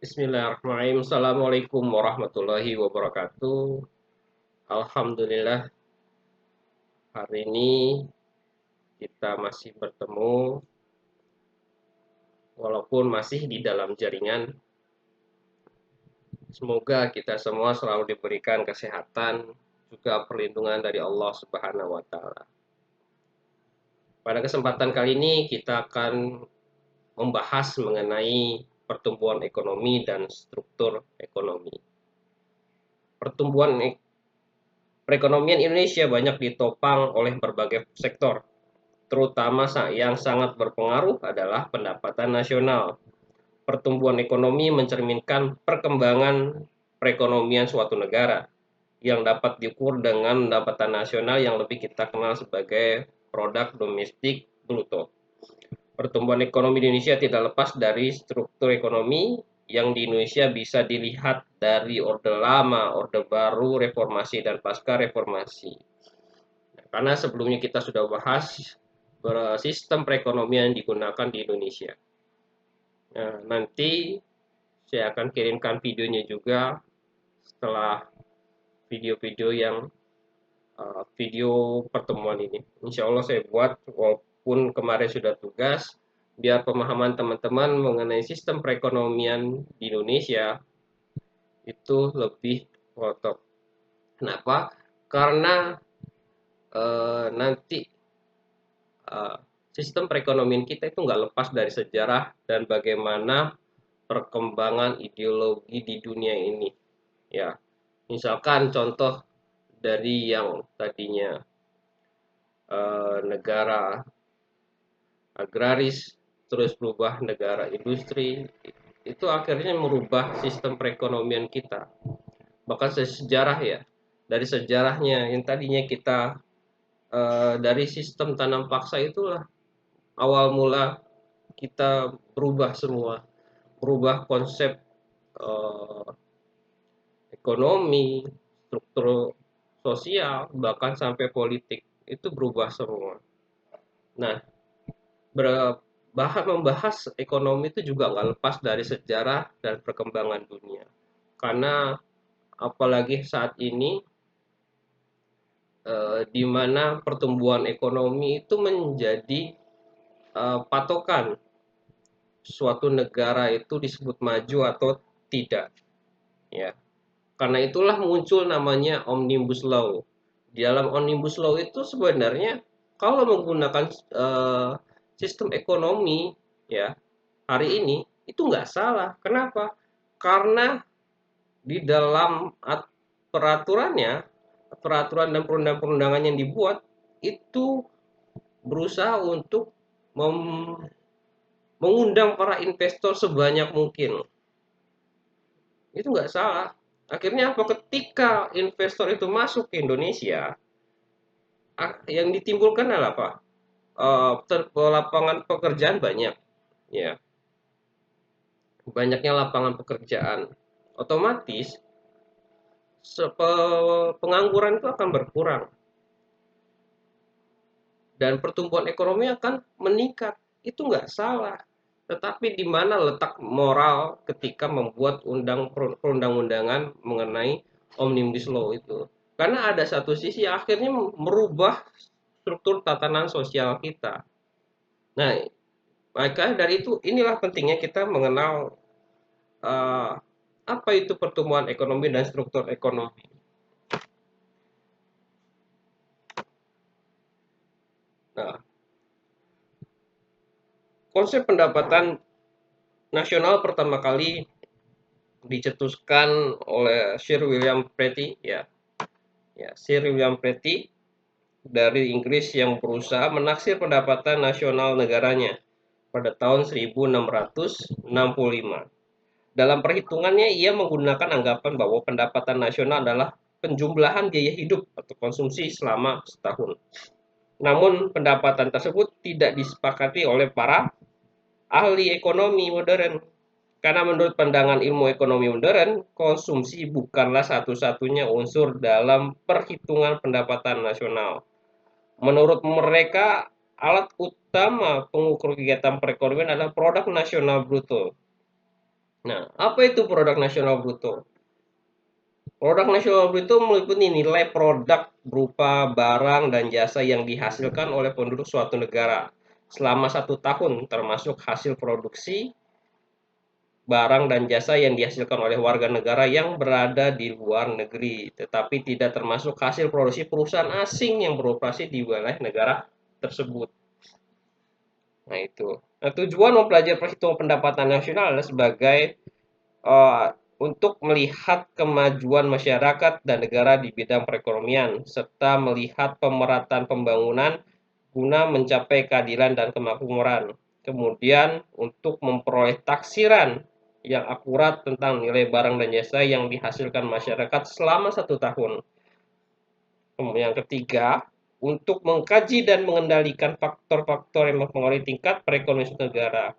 Bismillahirrahmanirrahim. Assalamualaikum warahmatullahi wabarakatuh. Alhamdulillah, hari ini kita masih bertemu walaupun masih di dalam jaringan. Semoga kita semua selalu diberikan kesehatan, juga perlindungan dari Allah Subhanahu wa taala. Pada kesempatan kali ini kita akan membahas mengenai pertumbuhan ekonomi dan struktur ekonomi. Pertumbuhan perekonomian Indonesia banyak ditopang oleh berbagai sektor, terutama yang sangat berpengaruh adalah pendapatan nasional. Pertumbuhan ekonomi mencerminkan perkembangan perekonomian suatu negara yang dapat diukur dengan pendapatan nasional yang lebih kita kenal sebagai produk domestik bruto. Pertumbuhan ekonomi di Indonesia tidak lepas dari struktur ekonomi yang di Indonesia bisa dilihat dari Orde Lama, Orde Baru, Reformasi, dan Pasca Reformasi. Karena sebelumnya kita sudah bahas sistem perekonomian yang digunakan di Indonesia. Nah, nanti saya akan kirimkan videonya juga setelah video-video yang video pertemuan ini. Insya Allah saya buat walaupun kemarin sudah tugas, biar pemahaman teman-teman mengenai sistem perekonomian di Indonesia itu lebih kotor. Kenapa? Karena nanti uh, sistem perekonomian kita itu nggak lepas dari sejarah dan bagaimana perkembangan ideologi di dunia ini. Ya, misalkan contoh dari yang tadinya negara agraris terus berubah negara industri, itu akhirnya merubah sistem perekonomian kita. Bahkan sejarah ya, dari sejarahnya yang tadinya kita dari sistem tanam paksa itulah awal mula kita berubah semua, berubah konsep eh, ekonomi, struktur sosial, bahkan sampai politik itu berubah semua. Nah, membahas ekonomi itu juga nggak lepas dari sejarah dan perkembangan dunia. Karena apalagi saat ini di mana pertumbuhan ekonomi itu menjadi patokan suatu negara itu disebut maju atau tidak, ya. Karena itulah muncul namanya Omnibus Law. Di dalam Omnibus Law itu sebenarnya kalau menggunakan sistem ekonomi ya hari ini itu nggak salah. Kenapa? Karena di dalam peraturannya, peraturan dan perundang-perundangan yang dibuat itu berusaha untuk mengundang para investor sebanyak mungkin. Itu nggak salah. Akhirnya apa? Ketika investor itu masuk ke Indonesia, yang ditimbulkan adalah apa? Lapangan pekerjaan banyak, ya, banyaknya lapangan pekerjaan, otomatis pengangguran itu akan berkurang dan pertumbuhan ekonomi akan meningkat. Itu nggak salah. Tetapi di mana letak moral ketika membuat perundang-undangan mengenai Omnibus Law itu? Karena ada satu sisi akhirnya merubah struktur tatanan sosial kita. Nah, maka dari itu inilah pentingnya kita mengenal uh, apa itu pertumbuhan ekonomi dan struktur ekonomi. Nah, konsep pendapatan nasional pertama kali dicetuskan oleh Sir William Pretty, Sir William Pretty dari Inggris yang berusaha menaksir pendapatan nasional negaranya pada tahun 1665. Dalam perhitungannya, ia menggunakan anggapan bahwa pendapatan nasional adalah penjumlahan biaya hidup atau konsumsi selama setahun. Namun, pendapatan tersebut tidak disepakati oleh para ahli ekonomi modern. Karena menurut pandangan ilmu ekonomi modern, konsumsi bukanlah satu-satunya unsur dalam perhitungan pendapatan nasional. Menurut mereka, alat utama pengukur kegiatan perekonomian adalah produk nasional bruto. Nah, apa itu produk nasional bruto? Produk nasional bruto meliputi nilai produk berupa barang dan jasa yang dihasilkan oleh penduduk suatu negara selama 1 tahun, termasuk hasil produksi barang dan jasa yang dihasilkan oleh warga negara yang berada di luar negeri, tetapi tidak termasuk hasil produksi perusahaan asing yang beroperasi di wilayah negara tersebut. Nah, itu. Nah, tujuan mempelajari perhitungan pendapatan nasional adalah sebagai eh, untuk melihat kemajuan masyarakat dan negara di bidang perekonomian, serta melihat pemerataan pembangunan guna mencapai keadilan dan kemakmuran. Kemudian, untuk memperoleh taksiran yang akurat tentang nilai barang dan jasa yang dihasilkan masyarakat selama 1 tahun. Kemudian yang ketiga, untuk mengkaji dan mengendalikan faktor-faktor yang mempengaruhi tingkat perekonomian negara.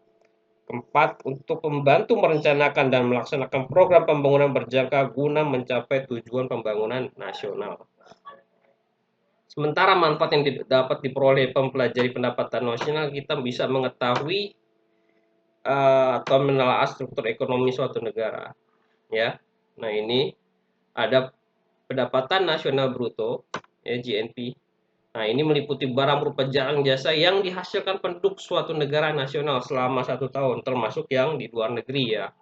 Keempat, untuk membantu merencanakan dan melaksanakan program pembangunan berjangka guna mencapai tujuan pembangunan nasional. Sementara manfaat yang dapat diperoleh mempelajari pendapatan nasional, kita bisa mengetahui atau menelaah struktur ekonomi suatu negara. Ya, nah ini ada pendapatan nasional bruto, ya, GNP. Nah, ini meliputi barang berupa barang jasa yang dihasilkan penduduk suatu negara nasional selama 1 tahun, termasuk yang di luar negeri ya.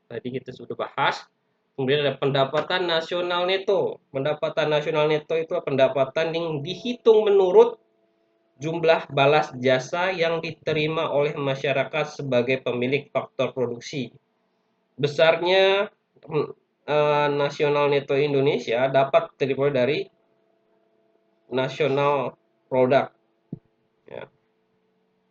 Tadi kita sudah bahas. Kemudian ada pendapatan nasional neto. Pendapatan nasional neto itu pendapatan yang dihitung menurut jumlah balas jasa yang diterima oleh masyarakat sebagai pemilik faktor produksi. Besarnya nasional neto Indonesia dapat diperoleh dari nasional produk, ya,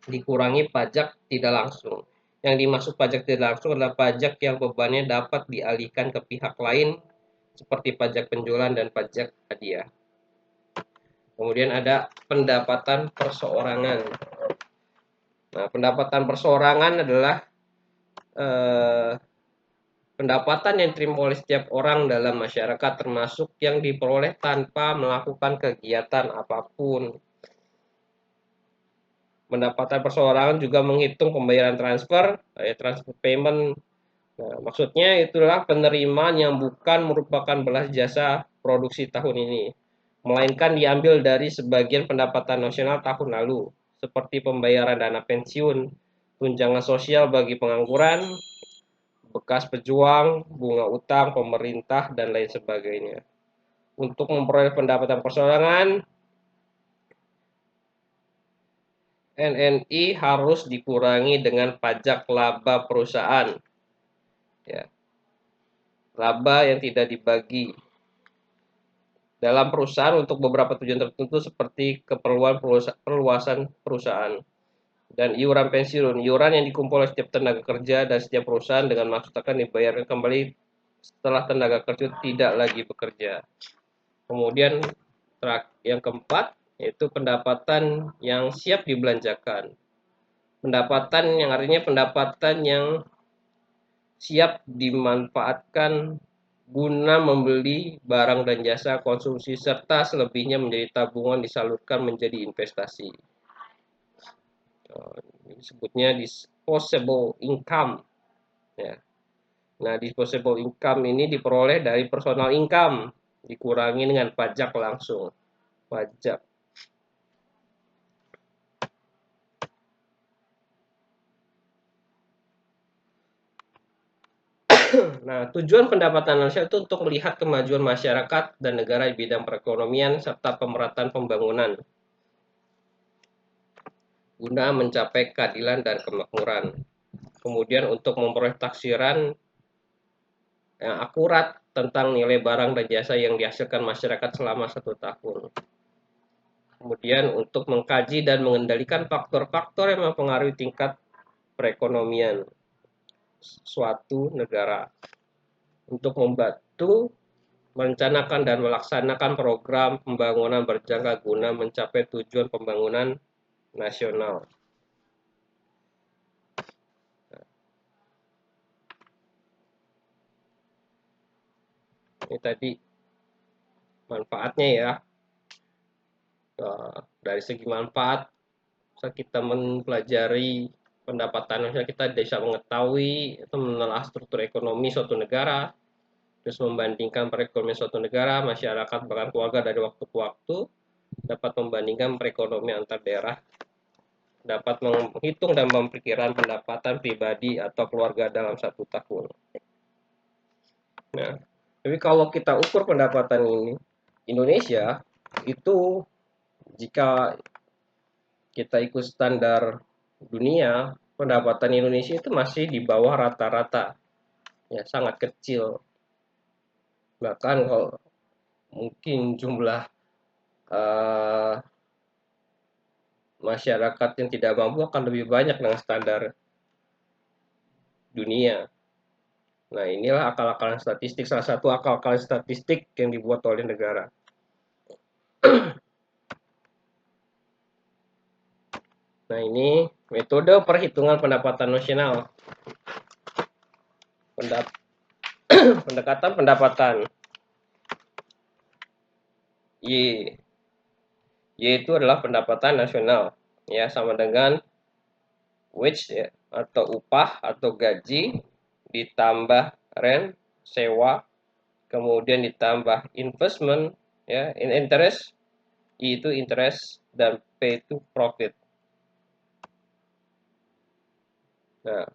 dikurangi pajak tidak langsung. Yang dimaksud pajak tidak langsung adalah pajak yang bebannya dapat dialihkan ke pihak lain seperti pajak penjualan dan pajak hadiah. Kemudian ada pendapatan perseorangan. Nah, pendapatan perseorangan adalah eh, pendapatan yang diterima oleh setiap orang dalam masyarakat, termasuk yang diperoleh tanpa melakukan kegiatan apapun. Pendapatan perseorangan juga menghitung pembayaran transfer, transfer payment. Nah, maksudnya itulah penerimaan yang bukan merupakan belas jasa produksi tahun ini, melainkan diambil dari sebagian pendapatan nasional tahun lalu, seperti pembayaran dana pensiun, tunjangan sosial bagi pengangguran, bekas pejuang, bunga utang pemerintah, dan lain sebagainya. Untuk memperoleh pendapatan perseorangan, NNI harus dikurangi dengan pajak laba perusahaan, ya, laba yang tidak dibagi dalam perusahaan untuk beberapa tujuan tertentu seperti keperluan perluasan perusahaan, dan iuran pensiun, iuran yang dikumpulkan oleh setiap tenaga kerja dan setiap perusahaan dengan maksud akan dibayarkan kembali setelah tenaga kerja tidak lagi bekerja. Kemudian yang keempat yaitu pendapatan yang siap dibelanjakan. Pendapatan yang artinya pendapatan yang siap dimanfaatkan guna membeli barang dan jasa konsumsi serta selebihnya menjadi tabungan disalurkan menjadi investasi. Disebutnya disposable income. Ya. Nah, disposable income ini diperoleh dari personal income, dikurangi dengan pajak langsung. Pajak. Nah, tujuan pendapatan nasional itu untuk melihat kemajuan masyarakat dan negara di bidang perekonomian serta pemerataan pembangunan guna mencapai keadilan dan kemakmuran. Kemudian untuk memperoleh taksiran yang akurat tentang nilai barang dan jasa yang dihasilkan masyarakat selama 1 tahun. Kemudian untuk mengkaji dan mengendalikan faktor-faktor yang mempengaruhi tingkat perekonomian suatu negara. Untuk membantu merencanakan dan melaksanakan program pembangunan berjangka guna mencapai tujuan pembangunan nasional. Ini tadi manfaatnya ya. Dari segi manfaat, kita mempelajari pendapatan, misalnya kita bisa mengetahui atau menelaah struktur ekonomi suatu negara, terus membandingkan perekonomian suatu negara, masyarakat, bahkan keluarga dari waktu ke waktu, dapat membandingkan perekonomian antar daerah, dapat menghitung dan memperkirakan pendapatan pribadi atau keluarga dalam 1 tahun. Nah, tapi kalau kita ukur pendapatan ini Indonesia itu, jika kita ikut standar dunia, pendapatan Indonesia itu masih di bawah rata-rata, ya sangat kecil. Bahkan kalau mungkin jumlah uh, masyarakat yang tidak mampu akan lebih banyak dengan standar dunia. Nah, inilah akal-akalan statistik, salah satu akal-akalan statistik yang dibuat oleh negara. Nah, ini metode perhitungan pendapatan nasional. Pendekatan pendapatan Y, Y itu adalah pendapatan nasional, ya, sama dengan wage, ya, atau upah atau gaji ditambah rent, sewa, kemudian ditambah investment, ya, interest, I itu interest, dan P itu profit. Nah,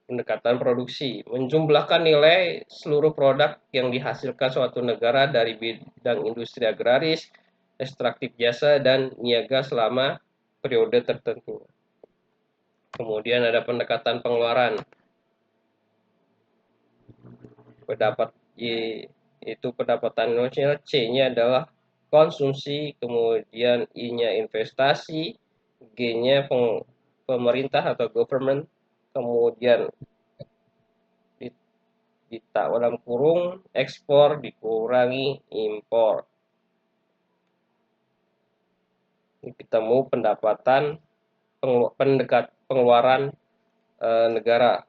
pendekatan produksi menjumlahkan nilai seluruh produk yang dihasilkan suatu negara dari bidang industri agraris, ekstraktif jasa, dan niaga selama periode tertentu. Kemudian ada pendekatan pengeluaran. Pendapat Y itu pendapatan nasional, C-nya adalah konsumsi, kemudian I-nya investasi, G-nya pemerintah atau government, kemudian di dalam kurung ekspor dikurangi impor. Ini kita mau pendapatan pengeluaran negara.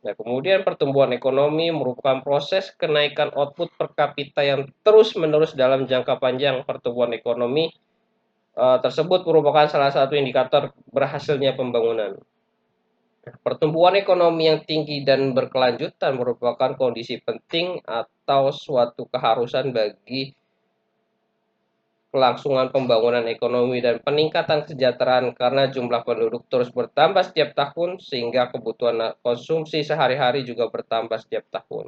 Nah, kemudian pertumbuhan ekonomi merupakan proses kenaikan output per kapita yang terus-menerus dalam jangka panjang. Pertumbuhan ekonomi tersebut merupakan salah satu indikator berhasilnya pembangunan. Pertumbuhan ekonomi yang tinggi dan berkelanjutan merupakan kondisi penting atau suatu keharusan bagi kelangsungan pembangunan ekonomi dan peningkatan kesejahteraan, karena jumlah penduduk terus bertambah setiap tahun sehingga kebutuhan konsumsi sehari-hari juga bertambah setiap tahun.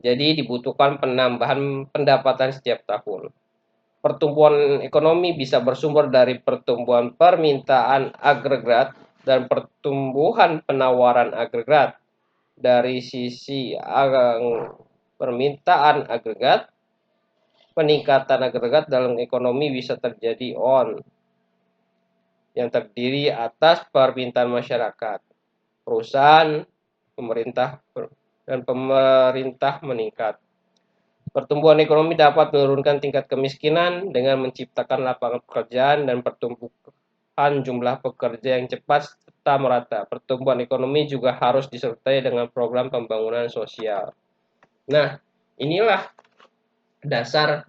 Jadi dibutuhkan penambahan pendapatan setiap tahun. Pertumbuhan ekonomi bisa bersumber dari pertumbuhan permintaan agregat dan pertumbuhan penawaran agregat. Dari sisi permintaan agregat, peningkatan agregat dalam ekonomi bisa terjadi yang terdiri atas permintaan masyarakat, perusahaan, pemerintah, dan pemerintah meningkat. Pertumbuhan ekonomi dapat menurunkan tingkat kemiskinan dengan menciptakan lapangan pekerjaan dan pertumbuhan jumlah pekerja yang cepat serta merata. Pertumbuhan ekonomi juga harus disertai dengan program pembangunan sosial. Nah, inilah dasar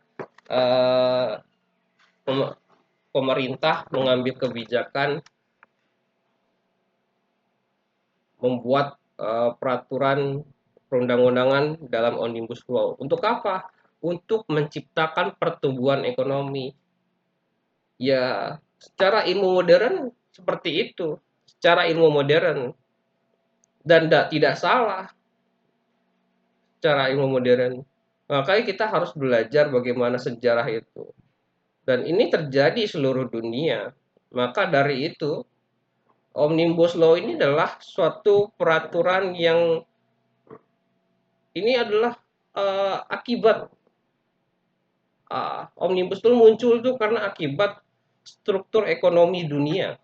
pemerintah mengambil kebijakan membuat peraturan perundang-undangan dalam Omnibus Law. Untuk apa? Untuk menciptakan pertumbuhan ekonomi. Ya, secara ilmu modern seperti itu. Secara ilmu modern. Dan tidak salah secara ilmu modern. Makanya kita harus belajar bagaimana sejarah itu. Dan ini terjadi seluruh dunia. Maka dari itu, Omnibus Law ini adalah suatu peraturan yang ini adalah akibat Omnibus Law muncul itu karena akibat struktur ekonomi dunia.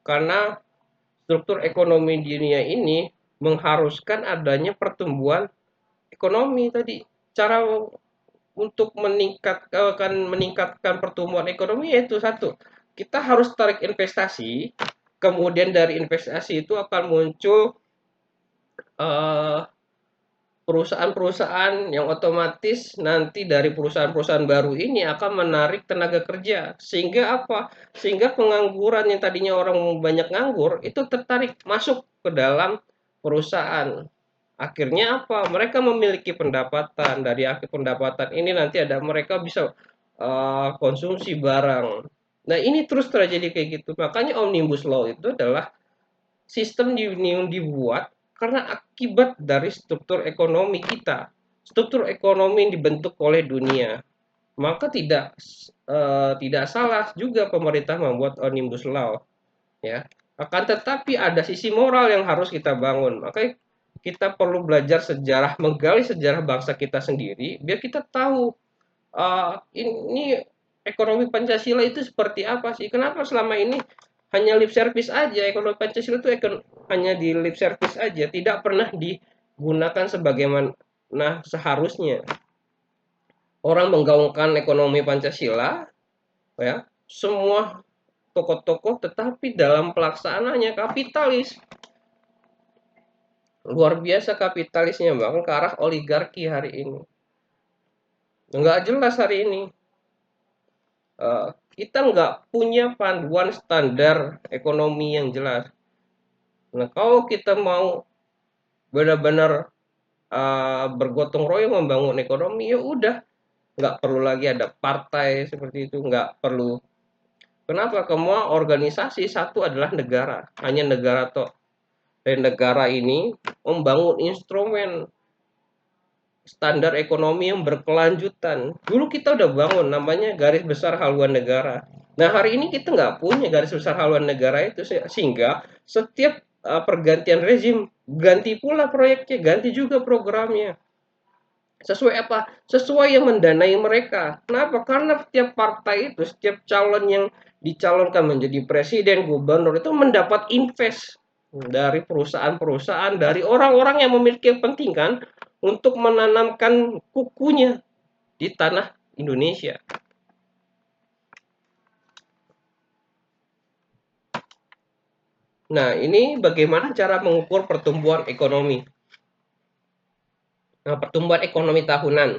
Karena struktur ekonomi dunia ini mengharuskan adanya pertumbuhan ekonomi tadi. Cara untuk meningkatkan pertumbuhan ekonomi yaitu satu, kita harus tarik investasi, kemudian dari investasi itu akan muncul perusahaan-perusahaan yang otomatis nanti dari perusahaan-perusahaan baru ini akan menarik tenaga kerja. Sehingga apa? Sehingga pengangguran yang tadinya orang banyak nganggur itu tertarik masuk ke dalam perusahaan. Akhirnya apa? Mereka memiliki pendapatan. Dari akhir pendapatan ini nanti ada mereka bisa konsumsi barang. Nah, ini terus terjadi kayak gitu. Makanya Omnibus Law itu adalah sistem yang dibuat karena akibat dari struktur ekonomi kita. Struktur ekonomi yang dibentuk oleh dunia. Maka tidak salah juga pemerintah membuat Omnibus Law, ya. Akan tetapi ada sisi moral yang harus kita bangun. Makanya kita perlu belajar sejarah, menggali sejarah bangsa kita sendiri, biar kita tahu ini ekonomi Pancasila itu seperti apa sih? Kenapa selama ini hanya lip service aja? Ekonomi Pancasila itu hanya di lip service aja, tidak pernah digunakan sebagaimana seharusnya. Orang menggaungkan ekonomi Pancasila, ya, semua tokoh-tokoh, tetapi dalam pelaksanaannya kapitalis. Luar biasa kapitalisnya, bahkan ke arah oligarki hari ini. Nggak jelas hari ini. Kita nggak punya panduan standar ekonomi yang jelas. Nah, kalau kita mau benar-benar bergotong royong membangun ekonomi, ya udah, nggak perlu lagi ada partai seperti itu, nggak perlu. Kenapa? Semua organisasi satu adalah negara, hanya negara toh. Dan negara ini membangun instrumen standar ekonomi yang berkelanjutan. Dulu kita udah bangun namanya garis besar haluan negara. Nah, hari ini kita nggak punya garis besar haluan negara itu, sehingga setiap pergantian rezim ganti pula proyeknya, ganti juga programnya. Sesuai apa? Sesuai yang mendanai mereka. Kenapa? Karena setiap partai itu, setiap calon yang dicalonkan menjadi presiden, gubernur itu mendapat invest dari perusahaan-perusahaan, dari orang-orang yang memiliki kepentingan untuk menanamkan kukunya di tanah Indonesia. Nah, ini bagaimana cara mengukur pertumbuhan ekonomi? Nah, pertumbuhan ekonomi tahunan.